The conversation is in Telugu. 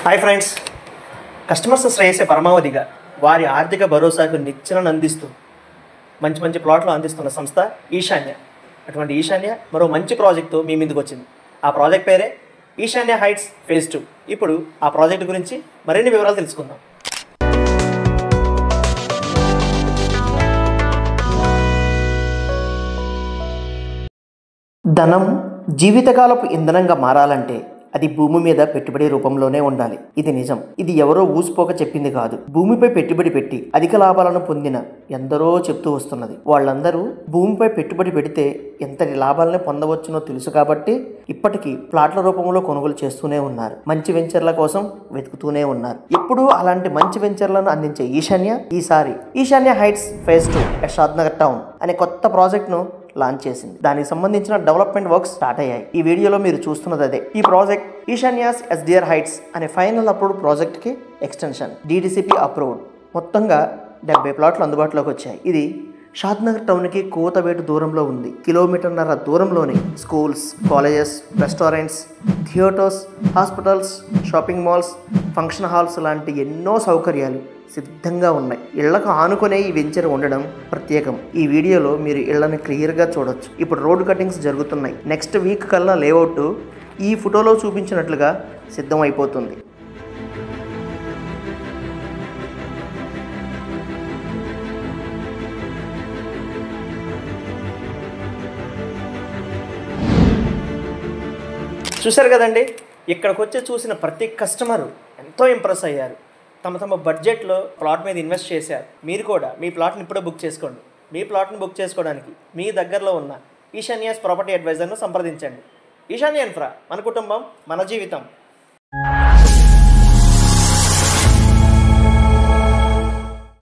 హాయ్ ఫ్రెండ్స్, కస్టమర్స్ శ్రేయస్సే పరమావధిగా వారి ఆర్థిక భరోసాకు నిచ్చెనను అందిస్తూ మంచి మంచి ప్లాట్లు అందిస్తున్న సంస్థ ఈశాన్య. అటువంటి ఈశాన్య మరో మంచి ప్రాజెక్టు మీ ముందుకు వచ్చింది. ఆ ప్రాజెక్ట్ పేరే ఈశాన్య హైట్స్ ఫేజ్ 2. ఇప్పుడు ఆ ప్రాజెక్టు గురించి మరిన్ని వివరాలు తెలుసుకుందాం. ధనం జీవితకాలపు ఇంధనంగా మారాలంటే అది భూమి మీద పెట్టుబడి రూపంలోనే ఉండాలి. ఇది నిజం. ఇది ఎవరో ఊసిపోక చెప్పింది కాదు. భూమిపై పెట్టుబడి పెట్టి అధిక లాభాలను పొందిన ఎందరో చెప్తూ వస్తున్నది. వాళ్ళందరూ భూమిపై పెట్టుబడి పెడితే ఎంతటి లాభాలను పొందవచ్చునో తెలుసు కాబట్టి ఇప్పటికీ ప్లాట్ల రూపంలో కొనుగోలు చేస్తూనే ఉన్నారు. మంచి వెంచర్ల కోసం వెతుకుతూనే ఉన్నారు. ఎప్పుడూ అలాంటి మంచి వెంచర్లను అందించే ఈశాన్య ఈసారి ఈశాన్య heights phase 2 at Shadnagar town అనే కొత్త ప్రాజెక్ట్ను లాంచ్ చేసింది. దానికి సంబంధించిన డెవలప్మెంట్ వర్క్స్ స్టార్ట్ అయ్యాయి. ఈ వీడియోలో మీరు చూస్తున్నది అదే. ఈ ప్రాజెక్ట్ ఈశాన్యాస్ ఎస్డిఆర్ హైట్స్ అనే ఫైనల్ అప్రూవ్డ్ ప్రాజెక్ట్కి ఎక్స్టెన్షన్. DTCP approved. మొత్తంగా 70 ప్లాట్లు అందుబాటులోకి వచ్చాయి. ఇది షాద్నగర్ టౌన్కి కోతవేటు దూరంలో ఉంది. కిలోమీటర్న్నర దూరంలోనే schools, colleges, restaurants, theatres, hospitals, shopping malls, function halls లాంటి ఎన్నో సౌకర్యాలు సిద్ధంగా ఉన్నాయి. ఇళ్లకు ఆనుకునే ఈ వెంచర్ ఉండడం ప్రత్యేకం. ఈ వీడియోలో మీరు ఇళ్లను క్లియర్గా చూడొచ్చు. ఇప్పుడు రోడ్ కటింగ్స్ జరుగుతున్నాయి. నెక్స్ట్ వీక్ కల్లా లేఅవుట్ ఈ ఫోటోలో చూపించినట్లుగా సిద్ధం అయిపోతుంది. చూశారు కదండి, ఇక్కడికి వచ్చి చూసిన ప్రతి కస్టమరు ఎంతో ఇంప్రెస్ అయ్యారు. తమ బడ్జెట్లో ప్లాట్ మీద ఇన్వెస్ట్ చేశారు. మీరు కూడా మీ ప్లాట్ని ఇప్పుడే బుక్ చేసుకోండి. మీ ప్లాట్ని బుక్ చేసుకోవడానికి మీ దగ్గరలో ఉన్న ఈశాన్యాస్ ప్రాపర్టీ అడ్వైజర్ను సంప్రదించండి. ఈశాన్య ఇన్ఫ్రా, మన కుటుంబం మన జీవితం.